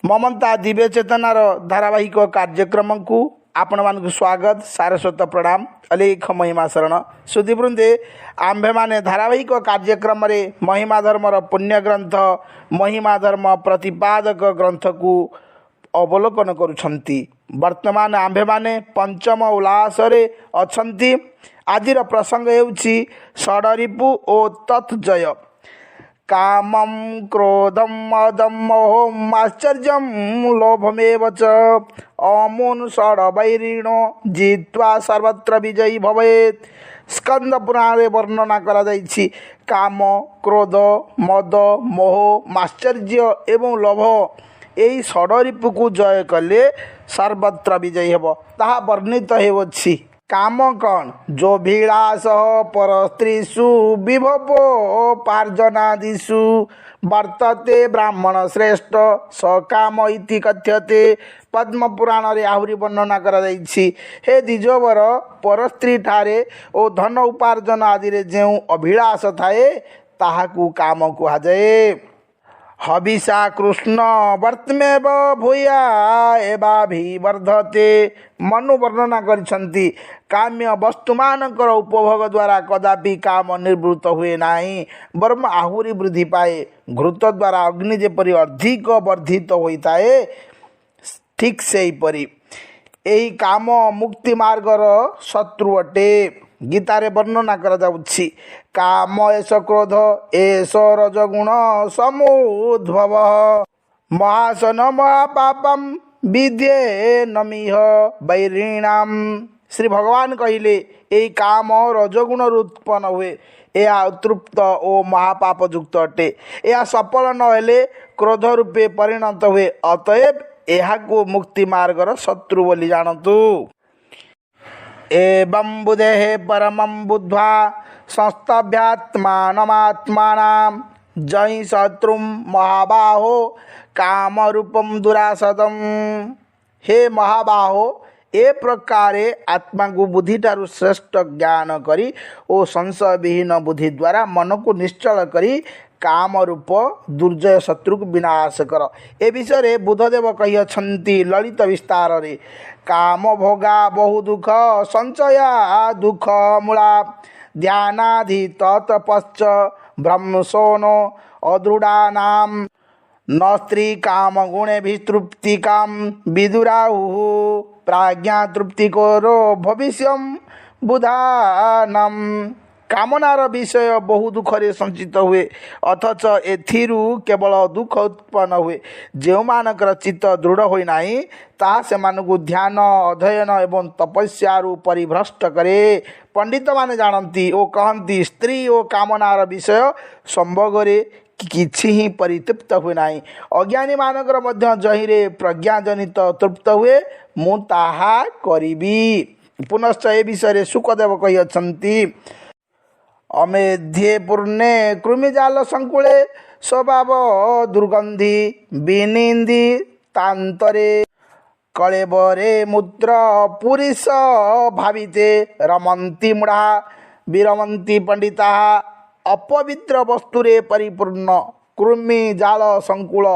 ममता दिव्य चेतनार धारावाहिक कार्यक्रम को आपण मानक स्वागत सारस्वत प्रणाम अलेख महिमा शरण सुधीवृंदे आंभे माने धारावाहिक कार्यक्रम रे महिमा धर्मर पुण्य ग्रंथ महिमा धर्म प्रतिपादक ग्रंथ को अवलोकन करुछंती। वर्तमान आंभे माने पंचम उल्लास रे अछंती। आजिर प्रसंग हेउछि षडरिपु ओ तत्जय। कामं क्रोधं मदं मोहम् आश्चर्यं लोभमेव च अमून् षड्वैरिणो जित्वा सर्वत्र विजयी भवेत्। स्कंद पुराणे वर्णना करा जाइछि काम क्रोध मद मोह आश्चर्य एवं लोभ एई षडरिपु को जय कले सर्वत्र विजयी हेब ताहा वर्णित हेउछि। काम कौन जो भिलास पर स्त्रीषु विभवोपार्जनादिषु वर्तते ब्राह्मण श्रेष्ठ स काम इति कथ्यते। पद्म पुराण रे आहुरी वर्णना करा जाइछि हे द्विजवर पर स्त्री ठारे ओ धन उपार्जन आदि रे जेउ अभिलाष थाए ताहाकु काम कुहा जाए। हविषा कृष्ण वर्तमेव भूया एवाभिवर्धते। मनु वर्णना करिसंती काम्य वस्तुमानकर उपभोग द्वारा कदापि काम निर्वृत्त हुए नाही बरम आहुरी वृद्धि पाए। घृत द्वारा अग्नि जेपरि अधिक वर्धित होइताए ठीक सेहीपरि एही काम मुक्ति मार्गर शत्रु अटे। गीतारे वर्णना करा जाउछि काम एष क्रोध एष रजगुण समुद्भव महासन महापापम विद्ये नमिह वैरिणाम। श्री भगवान कहिले एही काम रजगुण उत्पन्न हुए यह उत्तृप्त ओ महापाप युक्त अटे। यह सफल न हेले क्रोध रूपे परिणत हुए अतएव यह को मुक्ति मार्गर शत्रु बोली जानतु। एवं बुधे परमं बुद्ध्वा संस्तभ्यात्मानमात्मानां जहि शत्रुं महाबाहो कामरूपं दुरासदम्। हे महाबाहो ए प्रकारे आत्मा को बुद्धि ठारू श्रेष्ठ ज्ञान करी ओ संशय विहीन बुद्धि द्वारा मन को निश्चल करी काम रूप दुर्जय शत्रु को विनाश कर। ए विषय बुद्धदेव कही अछंती ललित विस्तार रे काम भोगा बहु दुख संचया दुख मूला ध्यानाधि तत्पश्च ब्रह्मसोनो अदृढ़ानाम न स्त्री काम गुणे तृप्ति काम विदुराहु प्राज्ञा तृप्ति कोरो भविष्यम बुधानम। कामनार विषय बहु दुखरे संचित हुए अथच एथिरु केवल दुख उत्पन्न हुए। जो मानकर चित्त दृढ़ होई नाही ताहा सेमानकु ध्यान अध्ययन एवं तपस्यारु परिभ्रष्ट करे। पंडित माने जानती ओ कहती स्त्री ओ कामनार विषय संभोगरे किछि ही परितृप्त हुए नाही। अज्ञानी मानकर मध्य जहिरे प्रज्ञा जनित तृप्त हुए मु ताहा करिबी। पुनश्च ए विषय सुखदेव कहि अछंती अमेध्ये पूर्णे कृमिजाल संकुले स्वभाव दुर्गंधि विनिंदी तांतरे कलेबरे मूत्र पुरुष भाविते रमंती मूढ़ा विरमंती पंडिता। अपवित्र वस्तुरे परिपूर्ण कृमि जाल संकुल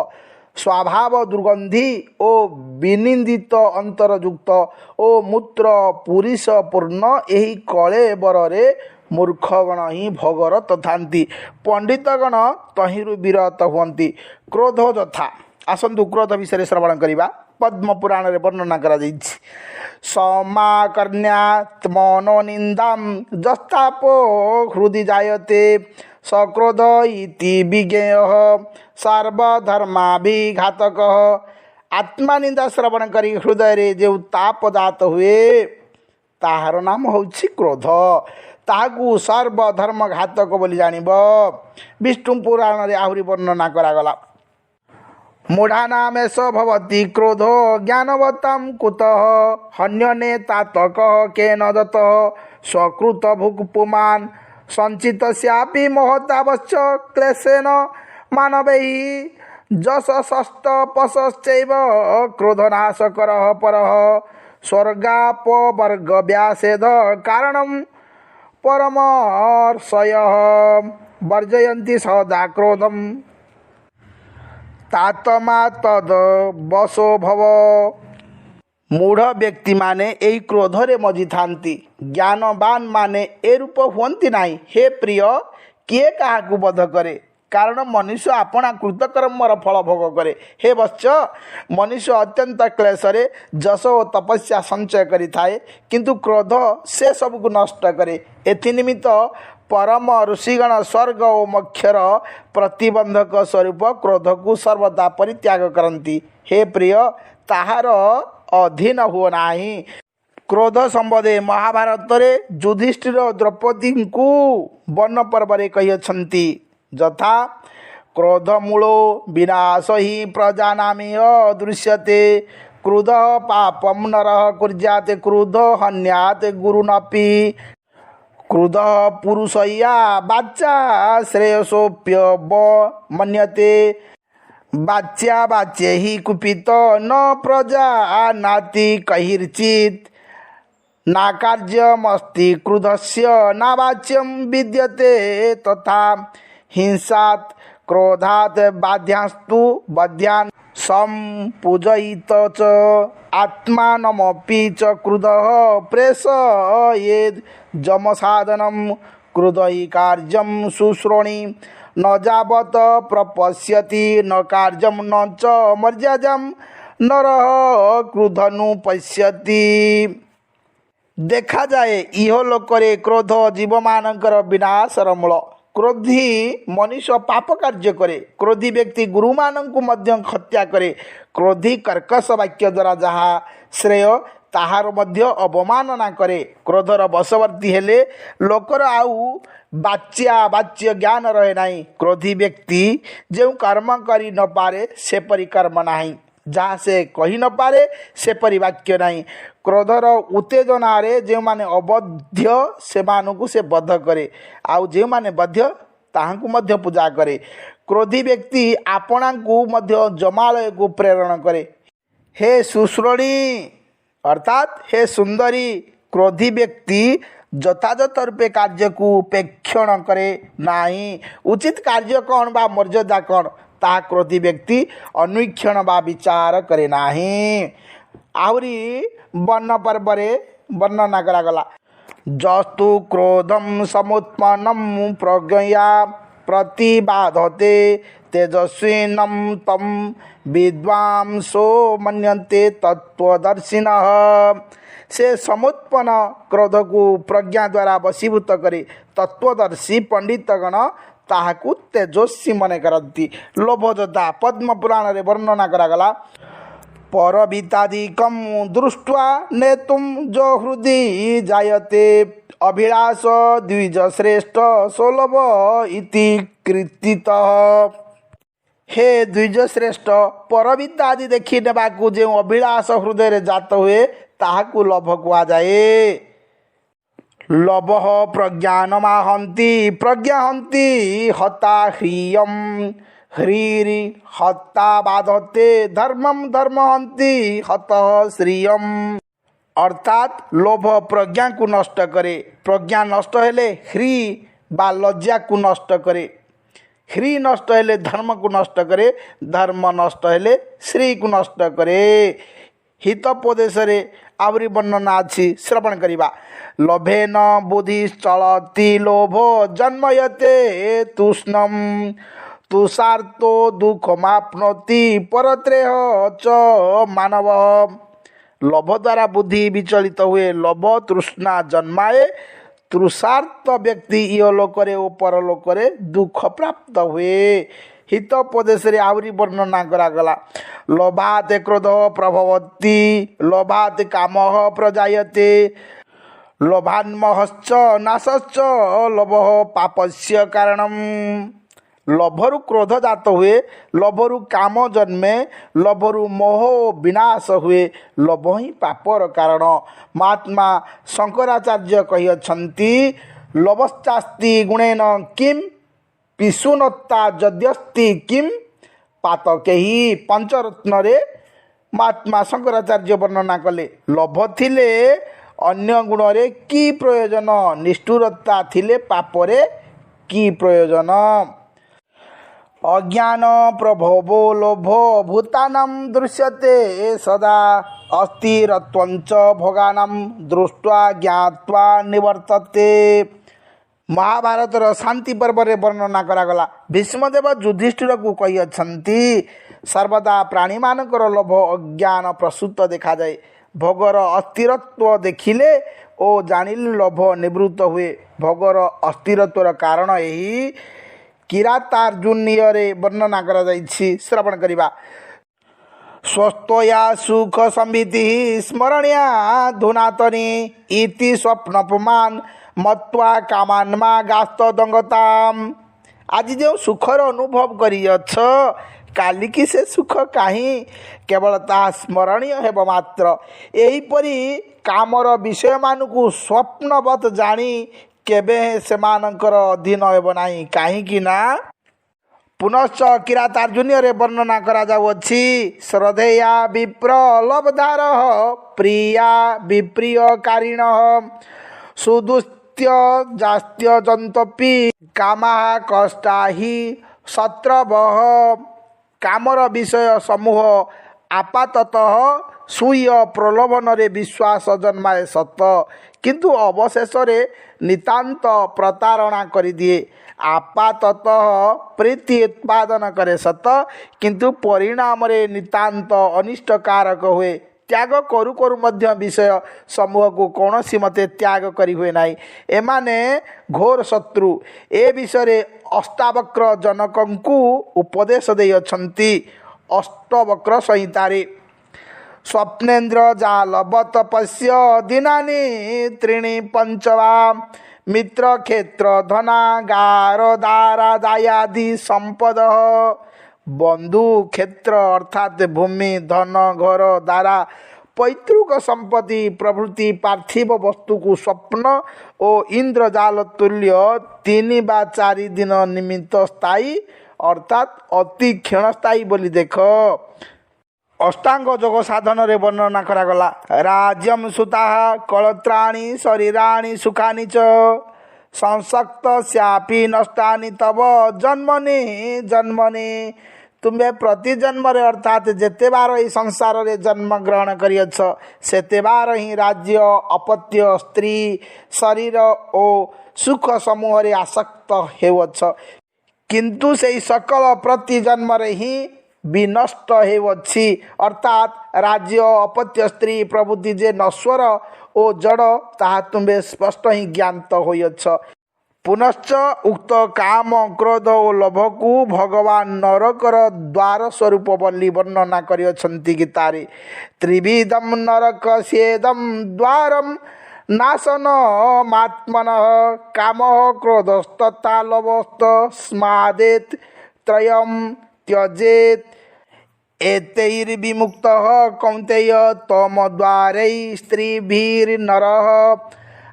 स्वभाव दुर्गंधि ओ विनिंदित अंतरयुक्त ओ मूत्र पुरुष पूर्ण एही कलेबरे मूर्खगण ही भोगरत थांती पंडितगण तहिरु विरत हुंती। क्रोध यथा आसंतु क्रोध विषय श्रवण करिबा। पद्म पुराण रे वर्णना करा जाइछि समाकर्ण्यात्मनो निंदाम जस्तापो हृदि जायते सक्रोध इति विज्ञेयः सर्वधर्माभिघातकः। आत्मा निंदा श्रवण करी हृदय रे जो ताप जात हुए ताहार नाम होछि क्रोध। ताहाकु सर्वधर्म घातक बोली जानिब। विष्णु पुराण रे आहुरी वर्णना करागला मूढ़ा नामेश भवति क्रोधो ज्ञानवतं कुतः हन्यने तातकः केन दतः स्वकृत भुक्पुमान् संचितस्यापि महतावश्च क्लेशेन मानवैः जशस्त पशश्चैव क्रोधनाशकरः परः स्वर्गापवर्ग व्यासेद कारणं परमर्षयः वर्जयन्ति सदा क्रोधम्। तातमा तद बसो भव। मूढ़ व्यक्ति माने यही क्रोधरे मजी थांती, ज्ञानवान माने ए रूप हुअंती नाही। हे प्रिय, किए काहाकू बध करे, कारण मनुष्य आपणा कृतकर्मर फल भोग करे। हे वत्स, मनुष्य अत्यंत क्लेशरे जश और तपस्या संचय करि थाए, किंतु क्रोध से सबको नष्ट करे। एथिनिमित्त परम ऋषिगण स्वर्ग और मोक्षर प्रतिबंधक स्वरूप क्रोध को सर्वदा परित्याग करती। हे प्रिय, ताहार अधीन हुओ नाही। क्रोध संबंधे महाभारत रे युधिष्ठिर द्रौपदी को वन पर्व कही यथा क्रोधमूलो विनाश ही प्रजानामेय दृश्यते। क्रोध पापम नरः कुर्यात् क्रोध हन्यात् गुरुनपि। क्रोध पुरुषय्या वाचा श्रेयसोप्यवमन्यते। वाच्या वाच्ये हि कुपित न प्रजा नाति कैर्चित्। ना कार्यमस्ति क्रोधस्य न वाच्यं विद्यते तथा। हिंसात् क्रोधात् बाध्यांस्तु बध्यान् संपूजयित च। आत्मानमपि च क्रोधः प्रेषयेद् जमसाधनं। क्रोध हि कार्यं शुश्रोणि न जावत् प्रपश्यति न कार्यं न च मर्यादां नरः क्रोधनुपश्यति। देखा जाए इह लोकरे क्रोध जीव मानकर विनाशर मूल। क्रोधी मनुष्य पाप कार्य करे। क्रोधी व्यक्ति गुरु मानंकु मध्य हत्या करे। क्रोधी कर्कश वाक्य द्वारा जहा श्रेय ताहार मध्य अवमानना करे। क्रोधर बशवर्ती हेले लोकर आउ वाच्य ज्ञान रहे नाही। क्रोधी व्यक्ति जो कर्म करी न पारे सेपरी कर्म नाही, जहाँ से कही न पारे सेपरी वाक्य नाही। क्रोधर उत्तेजना रे जो माने अबध्य से मानू से बद्ध करे, आउ जो माने बद्ध ताहांकु मध्य पूजा करे। क्रोधी व्यक्ति आपणा को मध्य जमालय को प्रेरण करे। हे सुश्रोणी अर्थात हे सुंदरी, क्रोधी व्यक्ति यथायथ रूपे कार्य को उपेक्षण करे नाही। उचित कार्य कौन बा मर्यादा कौन ता क्रोधी व्यक्ति अन्वीक्षण बा विचार करे नाही। आहरी वन पर्वरे वर्णना करागला। जस्तु क्रोधम समुत्पन्नम प्रज्ञया प्रतिबाधते तेजस्विनं तम विद्वांसो मन्यन्ते तत्वदर्शिनः। से समुत्पन्न क्रोध को प्रज्ञा द्वारा वशीभूत करे तत्वदर्शी पंडितगण ताहाकु तेजस्वी मने करती। लोभजता पद्म पुराण रे वर्णना करागला। परवितादिकं दृष्ट्वा नेतुं जो हृदि जायते अभिलाष द्विज श्रेष्ठ सोलभ इति कृतितः। हे द्विज श्रेष्ठ, परविता आदि देखी नेबाकू जो अभिलाष हृदय जात हुए ताहाकू लोभ कुआ जाए। लोभ प्रज्ञानमाहन्ति प्रज्ञाहन्ति हता ह्रियम। ह्रीरि हत्ता बाधते धर्मम धर्महन्ति हतः श्रियम। अर्थात लोभ प्रज्ञा को नष्ट करे। प्रज्ञा नष्ट हेले ह्री बा लज्जा को नष्ट करे। ह्री नष्ट हेले धर्म को नष्ट करे। धर्म नष्ट हेले श्री को नष्ट करे। हितोपदेश आवरी वर्णना अच्छी श्रवण करिबा। लोभेन बुद्धि चलति लोभो जन्मयते तूष्णम। तुषार्तो दुःखमाप्नोति परत्रेह च मानव। लोभ द्वारा बुद्धि विचलित हुए, लोभ तृष्णा जन्माए। तृषार्थ व्यक्ति इह लोकरे ओ परलोकरे दुख प्राप्त हुए। हितोपदेश आहरी वर्णना करागला। लोभात् क्रोध प्रभवति लोभात् कामः प्रजायते। लोभान्मोहश्च नाशश्च लोभः पापस्य कारणम। लोभरु क्रोध जात हुए, लोभरु काम जन्मे, लोभरु मोह विनाश हुए। लोभ ही पापर कारण। महात्मा शंकराचार्य कहिछन्ति लोभश्चास्ति गुणेन किम पिशुनत्ता यद्यस्ति किम पातकैहि। पंचरत्न रे महात्मा शंकराचार्य वर्णना कले। लोभ थिले अन्य गुण रे की प्रयोजन, निष्ठुरता थिले पापरे की प्रयोजन। अज्ञान प्रभवो लोभो भूतानां दृश्यते सदा अस्थिरत्वञ्च भोगानां दृष्ट्वा ज्ञात्वा निवर्तते। महाभारतर शांति पर्व रे वर्णना करागला। भीष्मदेव युधिष्ठिर को कही अछंती सर्वदा प्राणी मानकर लोभ अज्ञान प्रसूत देखा जाए। भोगर अस्थिरत्व देखिले ओ जानिले लोभ निवृत्त हुए। भोगर अस्थिरत्वर कारण यही किरातार्जुनीय वर्णना करा जाइछि। श्रवण करिबा। स्वस्थया सुख संविति स्मरणीया धुनातनी इति स्वप्नपमान मत्वा कामान्मा गास्त दंगताम। आज जो सुखर अनुभव करियछ काली की से सुख काहीं केवल ता स्मरणीय हेब मात्र। एहीपरि कामर विषय मानकु स्वप्नवत जानी केबे सेमानकर अधीन हेब नाही। काहींकि ना पुनश्च किरातार्जुनीय वर्णना करा जाउछि। श्रद्धेया विप्र लब्धार प्रिया विप्रिय कारिण सुदुस्त्य जास्त्य जंतपि कामा कष्टा हि शत्रवः। कामर विषय समूह आपाततः स्वीय प्रलोभन रे विश्वास जन्माए सत, किंतु अवशेष नितांत प्रतारणा कर दिए। आपाततः प्रीति उत्पादन करे सत, किंतु परिणाम रे नितांत अनिष्टकारक हुए। त्याग करू करू मध्य विषय समूह को कौनसी मते त्याग करी हुए नाही। एमाने घोर शत्रु। ए विषय अष्टावक्र जनकंकु उपदेश देई अछंती। अष्टवक्र संहितारे स्वप्नेन्द्र जालवत पश्य दिनानि त्रीणि पंचवा मित्र क्षेत्र धनागार दारा दायादि संपद। बंधु क्षेत्र अर्थात भूमि धन घर द्वारा पैतृक संपत्ति प्रभृति पार्थिव वस्तु को स्वप्न और इंद्रजाल तुल्य 3 वा 4 दिन निमित्त स्थायी अर्थात अति क्षणस्थायी बोली देख। अष्टांग जोग साधन रे वर्णना करागला। राज्यम सुता कलत्राणी शरीराणी सुखानि च संसक्त श्यापी नष्टानि तब जन्मनि जन्मनि। तुम्हें प्रति जन्म रे अर्थात जेते बार ई संसार रे जन्म ग्रहण करियछ सेते बार ही राज्य अपत्य स्त्री शरीर ओ सुख समूह रे आसक्त हेउछ, किंतु से सकल प्रति जन्म रे ही विनष्ट हेउछि। अर्थात राज्य अपत्य स्त्री प्रभृति जे नश्वर ओ जड़ ताहा तुम्हें स्पष्ट ही ज्ञात होइछ। पुनश्च उक्त काम क्रोध और लोभ को भगवान नरकर द्वार स्वरूप बोली वर्णना करियछंती गीतारे। त्रिविधम नरक सेदम द्वारम नाशन मात्मन काम क्रोधस्तथा लोभस्त स्मादेत त्रयम त्यजेत एतैर्विमुक्तः कौन्तेय तम द्वारै स्त्रीभिर्नरः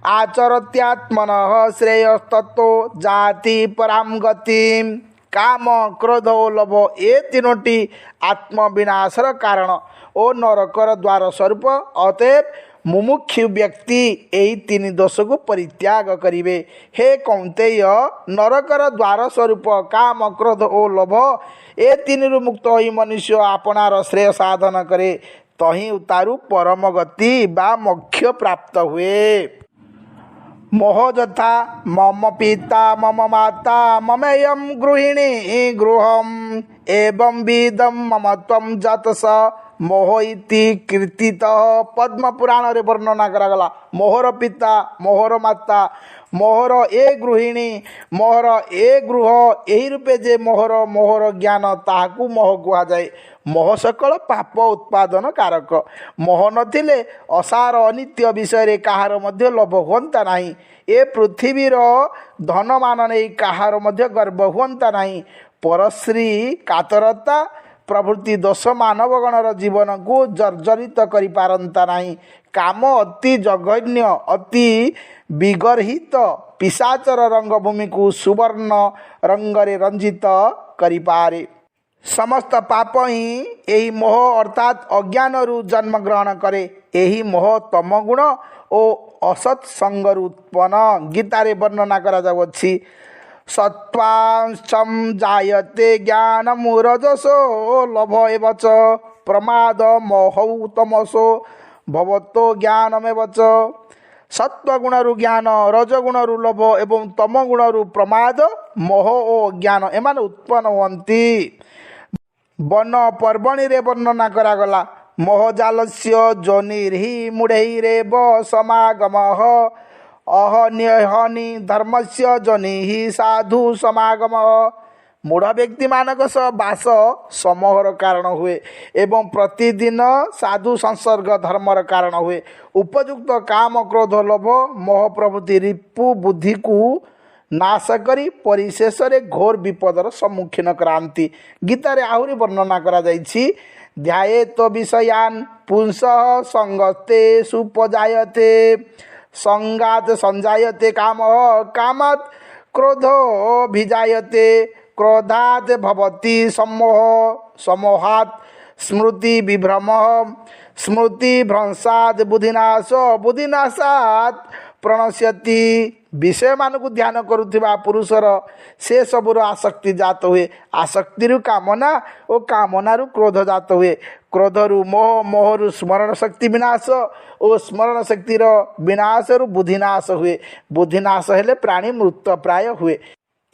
आचरत्यात्मनः श्रेयस्तत्तो जाति पराम गतिम। काम क्रोध और लोभ ए तीनोटी आत्म विनाशर कारण ओ नरकर द्वार स्वरूप। अतएव मुमुक्षु व्यक्ति यही 3 दोष को परित्याग करिवे। हे कौन्तेय नरकर द्वार स्वरूप काम क्रोध और लोभ ए 3 रु मुक्त होई मनुष्य आपणार श्रेय साधन करे, तही उतारू परम गति बा मोक्ष प्राप्त हुए। मोह यथा मम पिता मम माता ममेयं गृहिणी गृहम एवं विदम मम त्वं जातस मोह इति कीर्तितः। पद्म पुराण रे वर्णना करागला। मोहर पिता मोहर माता मोहर ए गृहिणी मोहर ए गृह यही रूपे जे मोहर मोहर ज्ञान ताहाकू मोह कुहा जाए। मोह सकल पाप उत्पादन कारक। मोह नथिले असार अनित्य विषय कहार मध्य लोभ हुअंता नाही। ए पृथ्वीर धन मान नहीं कहार मध्य गर्व हुअंता नाही। परश्री कातरता प्रभृति दोष मानवगणर जीवन को जर्जरित करि पारंता नाही। काम अति जघन्य अति विगर्हित पिशाचर रंगभूमि को सुवर्ण रंगरे रंजित करि पारे। समस्त पाप ही यही मोह अर्थात अज्ञान रु जन्म ग्रहण करे। यही मोह तम गुण ओ असत संग उत्पन्न। गीतारे वर्णना करा जाउछि। सत्त्वांशं जायते ज्ञानं रजसो लोभ एव च प्रमाद मोहौ तमसो भवतो ज्ञानमेव च। सत्वगुणरु ज्ञान, रजगुणरु लोभ एवं तमगुणरु प्रमाद मोह ओ ज्ञान एମାନେ उत्पन्न हुअन्ति। वन पर्वणी रे वर्णना करागला मोहजालस्य जोनिर्हि मूढ़ैरेव समागमः अहन्यहनि धर्मस्य जोनिहि साधु समागमः। मूढ़ व्यक्ति मानक सह बास समूहर कारण हुए एवं प्रतिदिन साधु संसर्ग धर्मर कारण हुए। उपयुक्त काम क्रोध लोभ मोह प्रभृति रिपु बुद्धि को नाश करी परिशेष घोर विपदर सम्मुखीन करांति। गीतारे आहुरी वर्णना करा जाइछि ध्यायेत विषयान् पुंसः संगते सुपजायते संगात संजायते कामः कामात् क्रोधो भिजायते क्रोधात् भवति सम्मोह सम्मोहात् स्मृति विभ्रमः स्मृति भ्रंशात् बुद्धिनाश बुद्धिनाशात् प्रणश्यति। विषय मान को ध्यान करुवा पुरुषर से सबुर आसक्ति जात हुए आसक्ति कामना और कामना क्रोध जात हुए क्रोधरु मोह मोहरु स्मरण शक्ति विनाश और स्मरण शक्तिर विनाश बुद्धिनाश हुए बुद्धिनाश हेले प्राणी मृत प्राय हुए।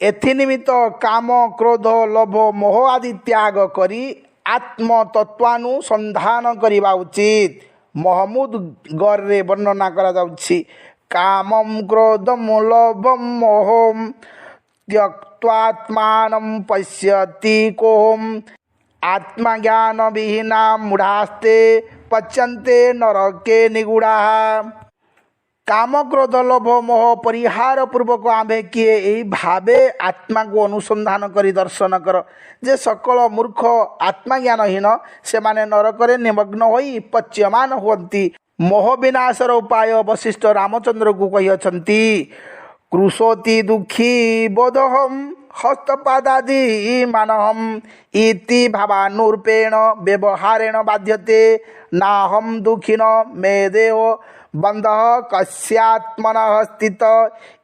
एनिमित्त काम क्रोध लोभ मोह आदि त्याग करी आत्म तत्वानुसंधान करवा उचित। महमूद गौर वर्णना करा जाउछि कामं क्रोधं लोभं मोहं त्यक्त्वात्मानं पश्यति कोहम् आत्मज्ञान विहीना मूढ़ास्ते पच्यन्ते नरके निगूढ़ा। काम क्रोध लोभ मोह परिहार पूर्वक आम्भे किए यही भावे आत्मा को अनुसंधान करी दर्शन कर जे सकल मूर्ख आत्मज्ञानहीन से माने नरकरे निमग्न होई पच्यमान हुअन्ति। मोह विनाशर उपाय वशिष्ठ रामचंद्र को कही कृशोति दुखी बोधहम हस्तपादादि मानहम इति भावानुरूपेण व्यवहारेण बाध्यते नाहम दुखिन मे देव बंध कस्यात्मनः स्थित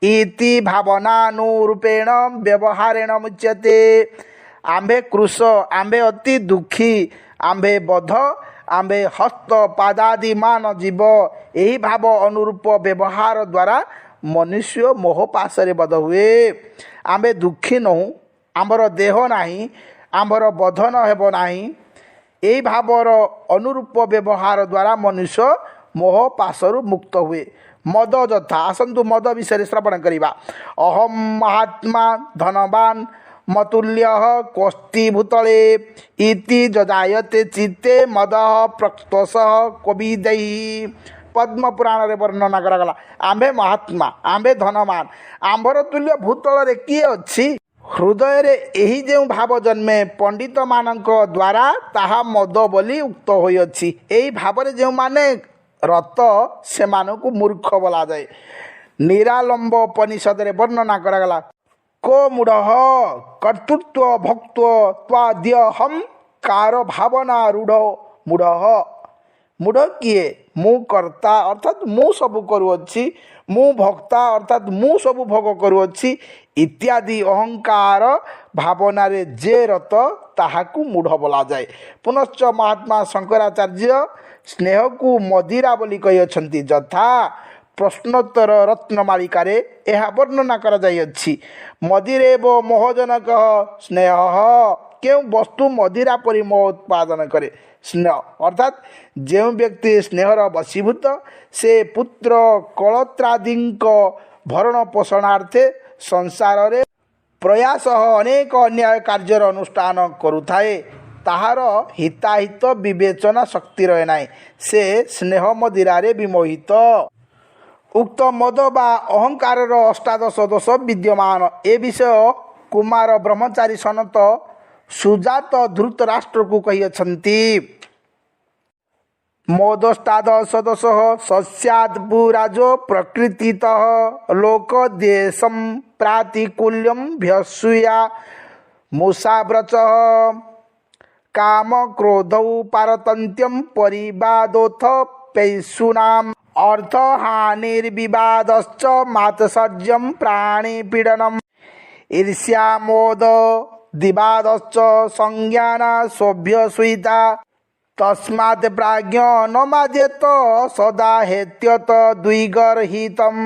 इति भावनानुरूपेण व्यवहारेण मुच्यते। आम्भे कृश आम्भे अति दुखी आम्भे बध आम्भे हस्त पादादि मान जीव यही भाव अनुरूप व्यवहार द्वारा मनुष्य मोह पाशरे बध हुए। आम्भे दुखी नहु आमर देह नाही आमर बधन हेब नाही यही भावर अनुरूप व्यवहार द्वारा मनुष्य मोह पाशरु मुक्त हुए। मद जथा आसंतु मद विषय श्रवण करिबा। अहम महात्मा धनवान मतुल्य कोष्ठी भूतले इति जजायते चित्ते मद प्रक्तोष कविदयी। पद्म पुराण रे वर्णना करागला आम्भे महात्मा आम्भे धनवान आंबर तुल्य भूतल रे किए अछि। हृदय रे एही जे भाव जन्मे पंडित मानक द्वारा ताहा मद बोली उक्त होई अछि। एही भाव रे जे माने रत से मानकु मूर्ख बोला जाए। निरालंब उपनिषद रे वर्णना करागला को मूढ़ कर्तृत्व भक्त्व त्वाद्य हम कार भावना रूढ़ मूढ़ मूढ़ किए मु कर्ता अर्थात मु सबु करुअछि मु भक्ता अर्थात मु सबु भोग करुअछि इत्यादि अहंकार भावना रे जे रत ताहाकु मूढ़ बोला जाए। पुनश्च महात्मा शंकराचार्य स्नेह को मदिरा बोली कही जथा प्रश्नोत्तर रत्नमालिका रे यह वर्णना करा जाइछि। मदिरेव मोहजनक स्नेह क्यों वस्तु मदिरा परि मोह उत्पादन करे। स्नेह अर्थात जो व्यक्ति स्नेहर वशीभूत से पुत्र कलत्रादींक भरण पोषणार्थे संसार रे प्रयास अनेक अन्याय कार्यर अनुष्ठान करुथाए ताहार हिताहित विवेचना शक्ति रहे ना से स्नेह मदिरा रे विमोहित। उक्त मद बा अहंकार अष्टादश दोष विद्यमान ए विषय कुमार ब्रह्मचारी सनत सुजात धृतराष्ट्र को कही मोदष्टादश दोष सस्याद्भुराजो प्रकृतितः लोकदेशं प्रातिकूल्यं भ्यसूया मूषाव्रच काम क्रोधौ पारतन्त्यं परिवादोथ पैशूनाम् अर्थहानिर्विवादश्च मातसर्जं प्राणिपीडनम् ईर्ष्या मोद दिवादश्च संज्ञाना सभ्य सुईता तस्मात् प्राज्ञ न माध्येत सदा हेत्यत द्विगर्हितम।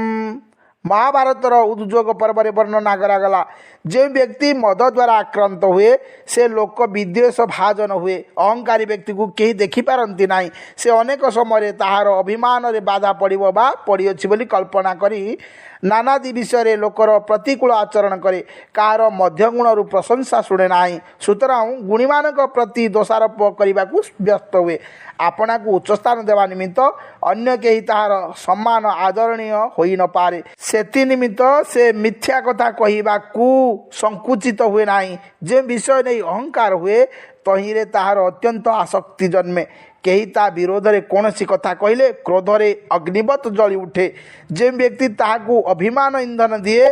महाभारतर उद्योग पर्व वर्णना करागला जो व्यक्ति मद द्वारा आक्रांत हुए से लोक विद्वेष भाजन हुए अहंकारी व्यक्ति को कहीं देखिपारती ना से अनेक समय ताहार अभिमान रे बाधा पड़ो बा पड़ियोछि बोली कल्पना करी नानादि विषय लोकर प्रतिकूल आचरण करे कार मध्यगुण प्रशंसा शुणे ना सुतरां गुणी मान प्रति दोषारोप करने को व्यस्त हुए आपना को उच्च स्थान देवा निमित्त अन्य कहीं ताहार सम्मान आदरणीय होई न पारे सेति निमित्त से मिथ्या कथा कहवा को संकुचित हुए ना जे विषय नहीं अहंकार हुए तहिरे ताहार अत्यंत आसक्ति जन्मे कहीं ता विरोध में कौन सी कथा कहले क्रोधरे अग्निवत जली उठे जे व्यक्ति ताहाकू अभिमान इंधन दिए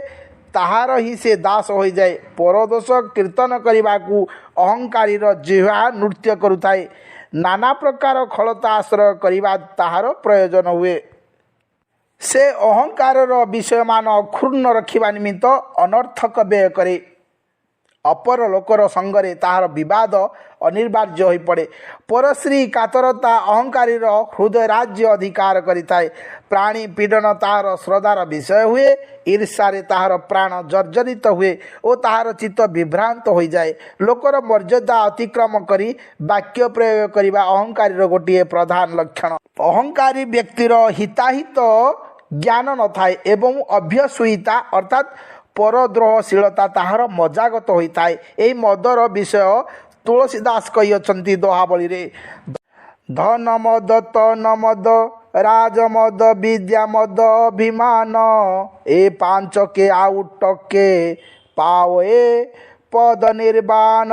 ताहार ही से दास हो जाए परदोष कीर्तन करने को अहंकारी जिह्वा नृत्य करुए नाना प्रकार खलता आश्रय करने ताहार प्रयोजन हुए से अहंकार विषय मान अक्षुण्ण रखा निमित्त अनर्थक व्यय करे अपर लोकर संगरे ताहार विवाद अनिर्वार्य हो पड़े परश्री कातरता अहंकारी हृदय राज्य अधिकार करिथाए प्राणी पीड़न ताहार श्रद्धार विषय हुए ईर्ष्यारे ताहार प्राण जर्जरित हुए और ताहार चित्त विभ्रांत हो जाए लोकर मर्यादा अतिक्रम करी वाक्य प्रयोग करने अहंकारी गोटे प्रधान लक्षण अहंकारी व्यक्तिर हिताहित ज्ञान न थाए एवं अभ्यसूयिता अर्थात परद्रोहशीलता ताहार मजागत होता है यही मदर विषय तुलसीदास कही दोहावली रे धन मद तन मद राजमद विद्या मद अभिमान ए पांच के आउटके पावे पद निर्वाण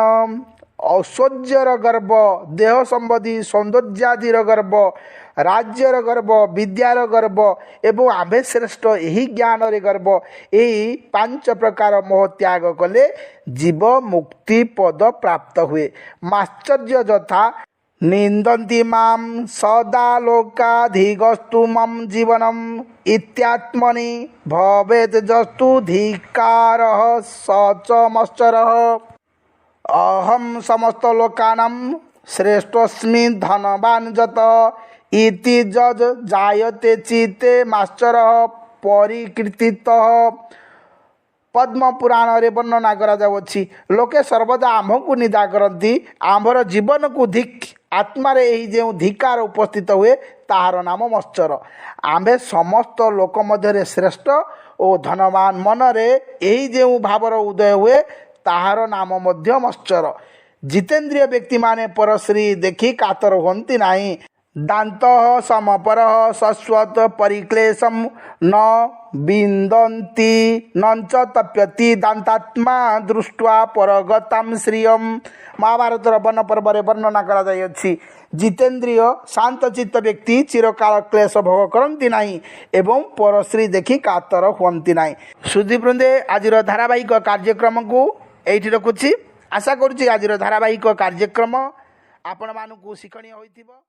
ऐश्वर्यर गर्व देह संबंधी सौंदर्यादिर गर्व राज्यर गर्व विद्यार गर्व एवं आम्भे श्रेष्ठ यही ज्ञान रे गर्व यही पांच प्रकार मोह त्याग कले जीव मुक्ति पद प्राप्त हुए माश्चर्य यथा निंदन्ति माम सदा लोकाधिगस्तु मम जीवनम इत्यात्मनि भवेत् जस्तु धिक्कारः सच मश्चरः अहम समस्त लोकानां श्रेष्ठोस्मि धनवान जत इति जज जायते चिते माश्चरः परिकीर्तितः पद्म पुराण रे वर्णना करा जाउछि लोके सर्वदा आम्भ को निंदा करती आम्भर जीवन को धिक आत्मा रे एही जे धिकार उपस्थित हुए ताहार नाम मश्चर आम्भे समस्त लोक मध्य श्रेष्ठ और धनवान मन रे एही जे भावर उदय हुए ताहार नाम मध्य मश्चर जितेन्द्रिय व्यक्ति माने परश्री देखि कातर होंती नाही दांत समपर शश्वत परिक्लेशम न विंदन्ति नंच तप्यति दांतात्मा दृष्ट्वा परगतम श्रियम महाभारत वन पर्व वर्णना करा जायछि जितेन्द्रिय शांत चित्त व्यक्ति चिरकाल क्लेश भोग करती नाही एवं परश्री देखि कातर हुंती नाही। सुधीवृंदे आजिर धारावाहिक कार्यक्रम को एठी रखुछि आशा करुछि आजिर धारावाहिक कार्यक्रम आपण मानकु शिक्षणीय होइथिबो।